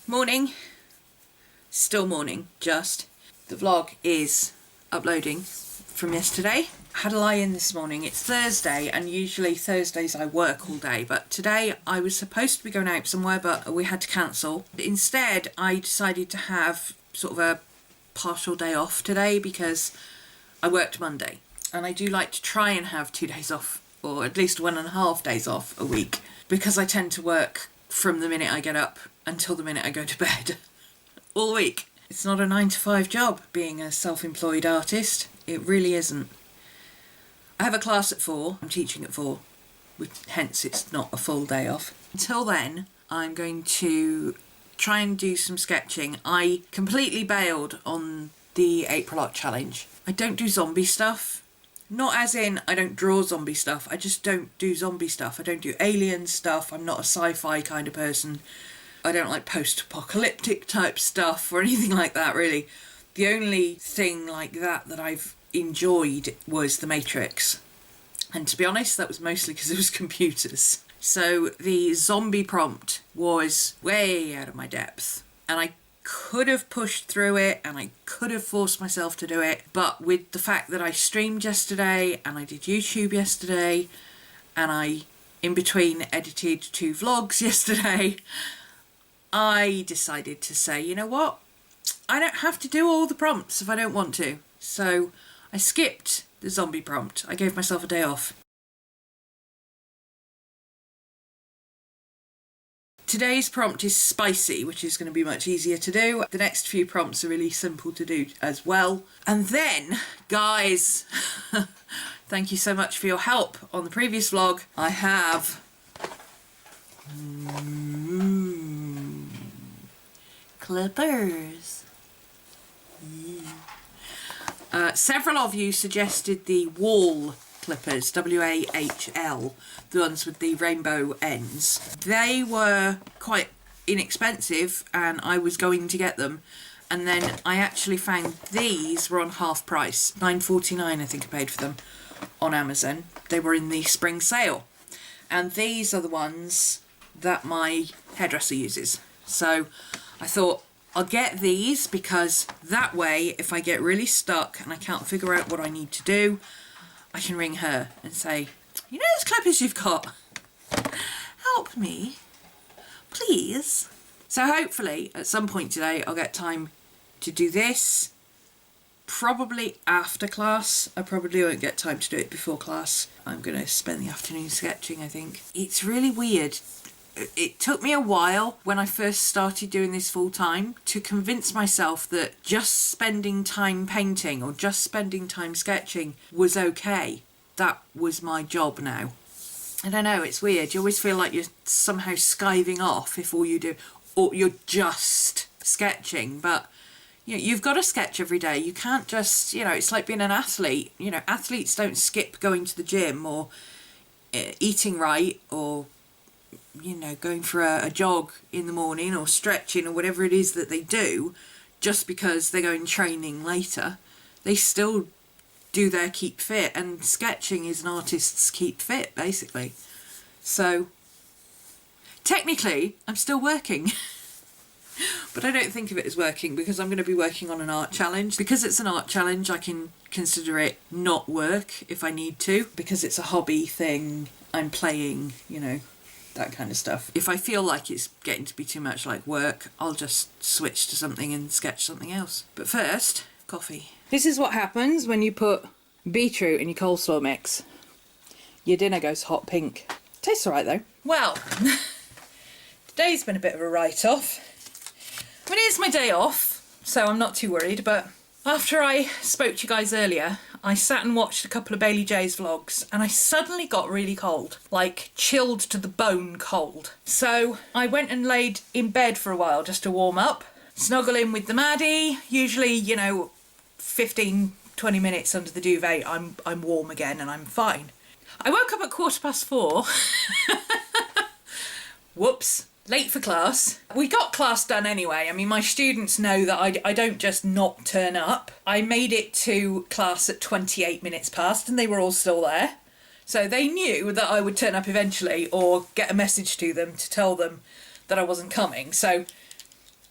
Morning. Still morning, just. The vlog is uploading from yesterday. I had a lie-in this morning. It's Thursday, and usually Thursdays I work all day, but today I was supposed to be going out somewhere, but we had to cancel. Instead, I decided to have sort of a partial day off today because I worked Monday, and I do like to try and have 2 days off, or at least 1.5 days off a week, because I tend to work from the minute I get up until the minute I go to bed all week. It's not a 9 to 5 job being a self-employed artist. It really isn't. I have a class at 4. I'm teaching at 4, hence it's not a full day off. Until then, I'm going to try and do some sketching. I completely bailed on the April Art Challenge. I don't do zombie stuff. Not as in I don't draw zombie stuff, I just don't do zombie stuff. I don't do alien stuff, I'm not a sci-fi kind of person. I don't like post-apocalyptic type stuff or anything like that, really. The only thing like that I've enjoyed was The Matrix. And to be honest, that was mostly because it was computers. So the zombie prompt was way out of my depth. And I could have pushed through it and I could have forced myself to do it, but with the fact that I streamed yesterday and I did YouTube yesterday and I in between edited 2 vlogs yesterday, I decided to say, you know what, I don't have to do all the prompts if I don't want to. So I skipped the zombie prompt. I gave myself a day off. Today's prompt is spicy, which is going to be much easier to do. The next few prompts are really simple to do as well. And then, guys, thank you so much for your help on the previous vlog. I have clippers. Several of you suggested the wall clippers, WAHL, the ones with the rainbow ends. They were quite inexpensive and I was going to get them, and then I actually found these were on half price, $9.49 I think I paid for them on Amazon. They were in the spring sale, and these are the ones that my hairdresser uses. So I thought I'll get these because that way if I get really stuck and I can't figure out what I need to do, I can ring her and say, you know those clippers you've got? Help me, please. So hopefully at some point today I'll get time to do this. Probably after class. I probably won't get time to do it before class. I'm going to spend the afternoon sketching, I think. It's really weird. It took me a while when I first started doing this full time to convince myself that just spending time painting or just spending time sketching was okay. That was my job now. I don't know, it's weird. You always feel like you're somehow skiving off if all you do, or you're just sketching. But you know, you've got to sketch every day. You can't just, you know, it's like being an athlete. You know, athletes don't skip going to the gym or eating right or, you know, going for a jog in the morning or stretching or whatever it is that they do just because they're going training later. They still do their keep fit, and sketching is an artist's keep fit basically. So technically I'm still working but I don't think of it as working because I'm going to be working on an art challenge. Because it's an art challenge I can consider it not work if I need to, because it's a hobby thing. I'm playing, you know, that kind of stuff. If I feel like it's getting to be too much like work, I'll just switch to something and sketch something else. But first, coffee. This is what happens when you put beetroot in your coleslaw mix. Your dinner goes hot pink. Tastes alright though. Well, today's been a bit of a write-off. I mean, it's my day off, so I'm not too worried, but after I spoke to you guys earlier, I sat and watched a couple of Bailey J's vlogs and I suddenly got really cold, like chilled to the bone cold. So I went and laid in bed for a while just to warm up, snuggle in with the Maddie. Usually, you know, 15-20 minutes under the duvet, I'm warm again and I'm fine. I woke up at 4:15. Whoops. Late for class. We got class done anyway. I mean, my students know that I don't just not turn up. I made it to class at 28 minutes past and they were all still there. So they knew that I would turn up eventually or get a message to them to tell them that I wasn't coming. So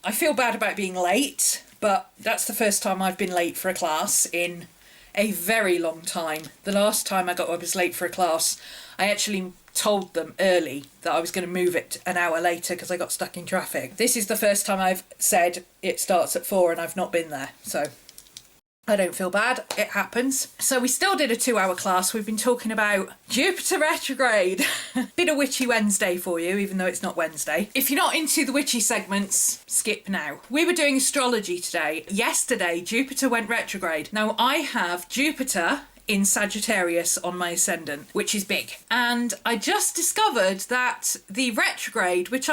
I feel bad about being late, but that's the first time I've been late for a class in a very long time. The last time I was late for a class, I actually told them early that I was going to move it an hour later because I got stuck in traffic. This is the first time I've said it starts at 4 and I've not been there, so I don't feel bad, it happens. So we still did a 2-hour class. We've been talking about Jupiter retrograde. Bit of witchy Wednesday for you, even though it's not Wednesday. If you're not into the witchy segments, skip now. We were doing astrology today. Yesterday, Jupiter went retrograde. Now, I have Jupiter in Sagittarius on my ascendant, which is big. And I just discovered that the retrograde, which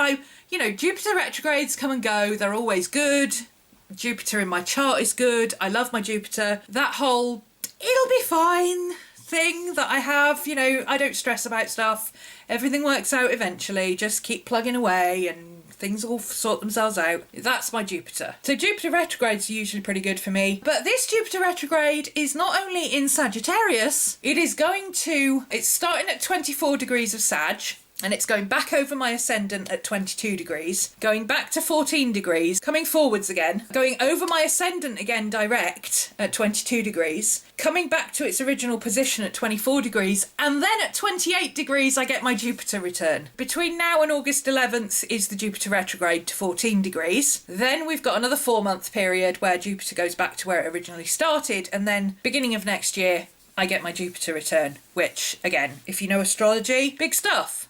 Jupiter retrogrades come and go, they're always good. Jupiter in my chart is good. I love my Jupiter. That whole it'll be fine thing that I have, I don't stress about stuff. Everything works out eventually. Just keep plugging away and things will sort themselves out. That's my Jupiter. So Jupiter retrogrades are usually pretty good for me. But this Jupiter retrograde is not only in Sagittarius, it's starting at 24 degrees of Sag. And it's going back over my ascendant at 22 degrees, going back to 14 degrees, coming forwards again, going over my ascendant again direct at 22 degrees, coming back to its original position at 24 degrees, and then at 28 degrees I get my Jupiter return. Between now and August 11th is the Jupiter retrograde to 14 degrees. Then we've got another 4-month period where Jupiter goes back to where it originally started, and then beginning of next year I get my Jupiter return, which, again, if you know astrology, big stuff.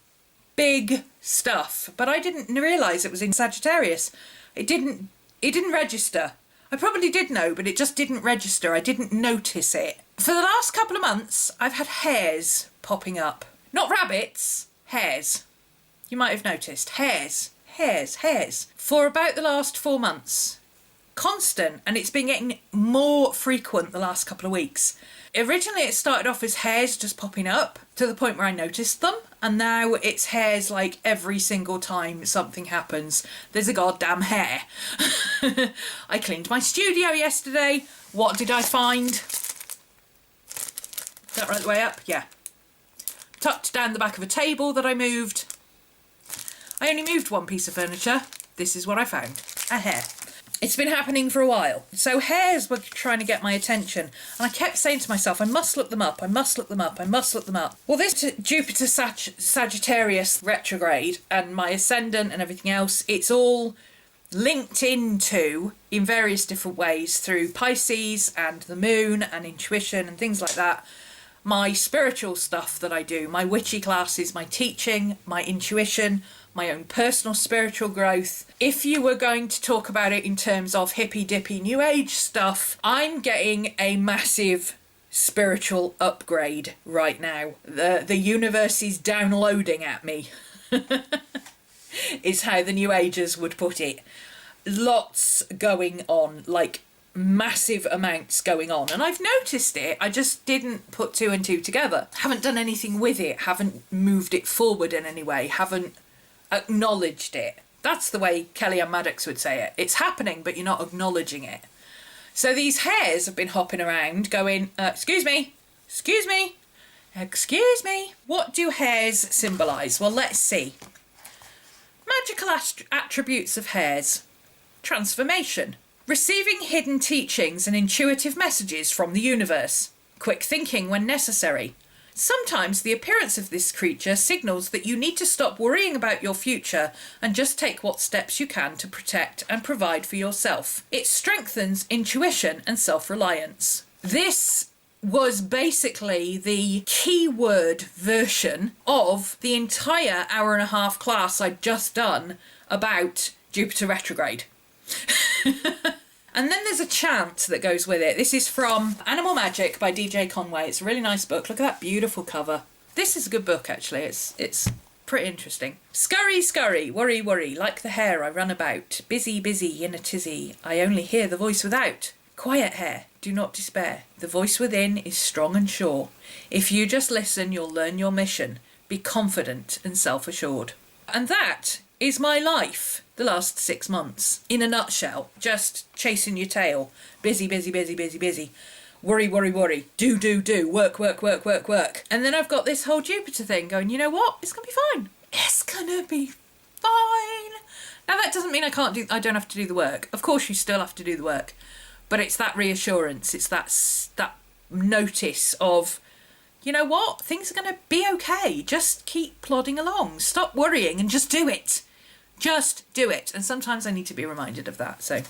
Big stuff. But I didn't realise it was in Sagittarius. It didn't register. I probably did know, but it just didn't register. I didn't notice it. For the last couple of months, I've had hairs popping up. Not rabbits, hairs. You might have noticed. Hairs. For about the last 4 months. Constant, and it's been getting more frequent the last couple of weeks. Originally it started off as hairs just popping up to the point where I noticed them, and now it's hairs like every single time something happens. There's a goddamn hair. I cleaned my studio yesterday. What did I find? Is that right the way up? Yeah. Tucked down the back of a table that I moved. I only moved one piece of furniture. This is what I found. A hair. It's been happening for a while. So hairs were trying to get my attention. And I kept saying to myself, I must look them up, I must look them up, I must look them up. Well, this Jupiter Sagittarius retrograde and my ascendant and everything else, it's all linked into in various different ways through Pisces and the moon and intuition and things like that. My spiritual stuff that I do, my witchy classes, my teaching, my intuition, my own personal spiritual growth. If you were going to talk about it in terms of hippy-dippy new age stuff, I'm getting a massive spiritual upgrade right now. The universe is downloading at me, is how the new agers would put it. Lots going on, like massive amounts going on, and I've noticed it. I just didn't put 2 and 2 together. Haven't done anything with it, haven't moved it forward in any way, haven't acknowledged it. That's the way Kellyanne Maddox would say it. It's happening, but you're not acknowledging it. So these hairs have been hopping around going, excuse me, what do hairs symbolise? Well, let's see. Magical attributes of hairs. Transformation. Receiving hidden teachings and intuitive messages from the universe. Quick thinking when necessary. Sometimes the appearance of this creature signals that you need to stop worrying about your future and just take what steps you can to protect and provide for yourself. It strengthens intuition and self-reliance. This was basically the keyword version of the entire hour-and-a-half class I'd just done about Jupiter retrograde. And then there's a chant that goes with it. This is from Animal Magic by DJ Conway. It's a really nice book. Look at that beautiful cover. This is a good book, actually. It's pretty interesting. Scurry, scurry, worry, worry, like the hare I run about. Busy, busy, in a tizzy. I only hear the voice without. Quiet hare, do not despair. The voice within is strong and sure. If you just listen, you'll learn your mission. Be confident and self-assured. And that is my life the last 6 months. In a nutshell, just chasing your tail. Busy, busy, busy, busy, busy. Worry, worry, worry. Do, do, do. Work, work, work, work, work. And then I've got this whole Jupiter thing going, you know what? It's going to be fine. It's going to be fine. Now that doesn't mean I don't have to do the work. Of course you still have to do the work. But it's that reassurance, it's that notice of, you know what, things are going to be okay. Just keep plodding along. Stop worrying and just do it. Just do it. And sometimes I need to be reminded of that. So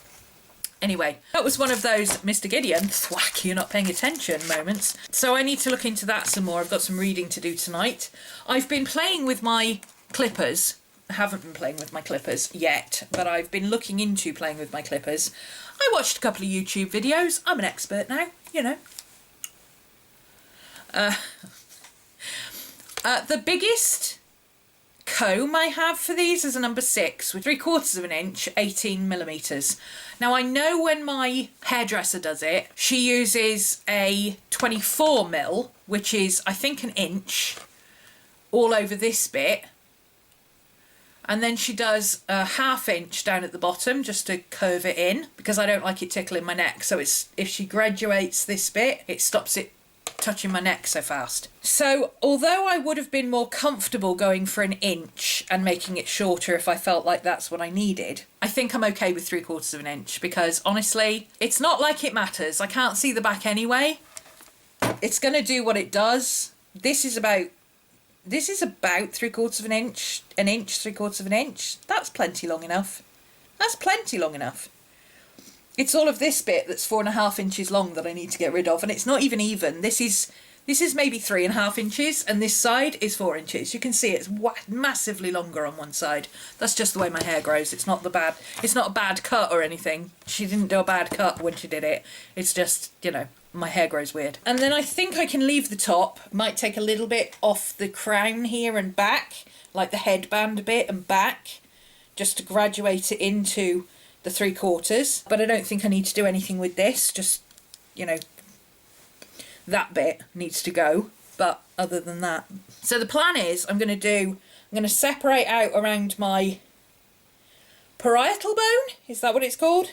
anyway, that was one of those Mr. Gideon, thwack, you're not paying attention moments. So I need to look into that some more. I've got some reading to do tonight. I've been playing with my clippers. I haven't been playing with my clippers yet, but I've been looking into playing with my clippers. I watched a couple of YouTube videos. I'm an expert now, you know. The biggest comb I have for these is a number 6 with 3/4 of an inch, 18mm. Now I know when my hairdresser does it, she uses a 24mm, which is I think an inch, all over this bit. And then she does a 1/2 inch down at the bottom just to curve it in, because I don't like it tickling my neck. So it's, if she graduates this bit, it stops it touching my neck so fast. So although I would have been more comfortable going for an inch and making it shorter if I felt like that's what I needed, I think I'm okay with 3/4 of an inch, because honestly, it's not like it matters. I can't see the back anyway. It's going to do what it does. This is about 3/4 of an inch, 3/4 of an inch. That's plenty long enough. That's plenty long enough. It's all of this bit that's 4.5 inches long that I need to get rid of, and it's not even. This is maybe 3.5 inches, and this side is 4 inches. You can see it's massively longer on one side. That's just the way my hair grows. It's not a bad cut or anything. She didn't do a bad cut when she did it. It's just, you know, my hair grows weird. And then I think I can leave the top. Might take a little bit off the crown here and back, like the headband bit and back, just to graduate it into the 3/4. But I don't think I need to do anything with this. Just, you know, that bit needs to go. But other than that. So the plan is I'm going to separate out around my parietal bone. Is that what it's called?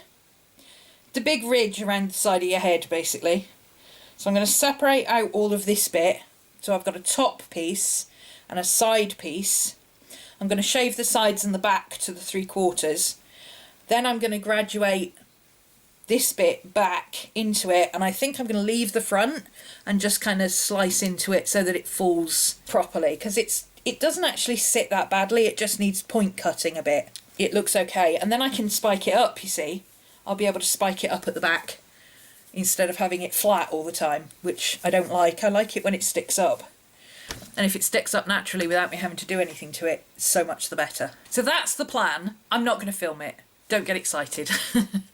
The big ridge around the side of your head, basically. So I'm going to separate out all of this bit. So I've got a top piece and a side piece. I'm going to shave the sides and the back to the 3/4. Then I'm going to graduate this bit back into it, and I think I'm going to leave the front and just kind of slice into it so that it falls properly, because it doesn't actually sit that badly. It just needs point cutting a bit. It looks okay, and then I can spike it up, you see. I'll be able to spike it up at the back instead of having it flat all the time, which I don't like. I like it when it sticks up. And if it sticks up naturally without me having to do anything to it, so much the better. So that's the plan. I'm not going to film it. Don't get excited.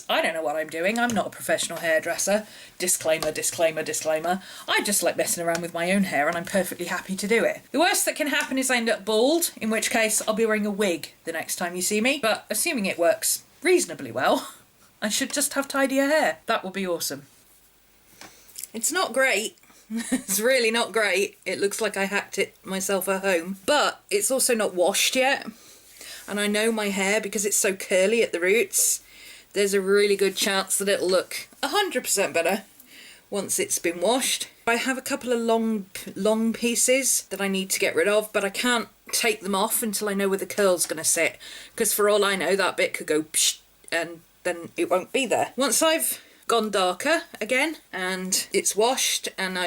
I don't know what I'm doing. I'm not a professional hairdresser. Disclaimer, disclaimer, disclaimer. I just like messing around with my own hair, and I'm perfectly happy to do it. The worst that can happen is I end up bald, in which case I'll be wearing a wig the next time you see me. But assuming it works reasonably well, I should just have tidier hair. That would be awesome. It's not great. It's really not great. It looks like I hacked it myself at home. But it's also not washed yet. And I know my hair, because it's so curly at the roots, there's a really good chance that it'll look 100% better once it's been washed. I have a couple of long pieces that I need to get rid of, but I can't take them off until I know where the curl's going to sit, because for all I know that bit could go psh, and then it won't be there. Once I've gone darker again and it's washed and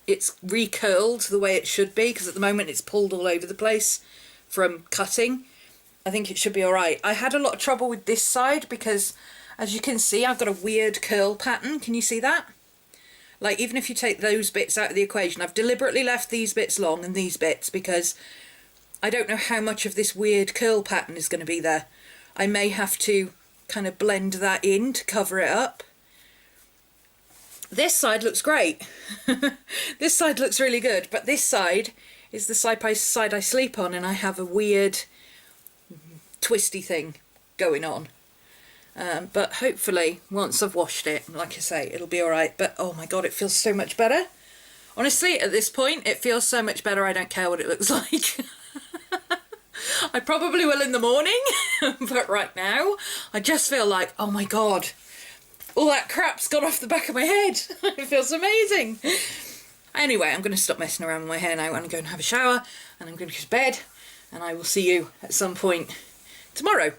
it's recurled the way it should be, because at the moment it's pulled all over the place from cutting, I think it should be alright. I had a lot of trouble with this side because, as you can see, I've got a weird curl pattern. Can you see that? Like, even if you take those bits out of the equation, I've deliberately left these bits long and these bits because I don't know how much of this weird curl pattern is going to be there. I may have to kind of blend that in to cover it up. This side looks great. This side looks really good, but this side is the side I sleep on, and I have a weird twisty thing going on. But hopefully once I've washed it, like I say, it'll be alright. But oh my god, it feels so much better. Honestly, at this point it feels so much better, I don't care what it looks like. I probably will in the morning, but right now I just feel like, oh my god, all that crap's gone off the back of my head. It feels amazing. Anyway, I'm going to stop messing around with my hair now and go and have a shower, and I'm going to go to bed, and I will see you at some point tomorrow.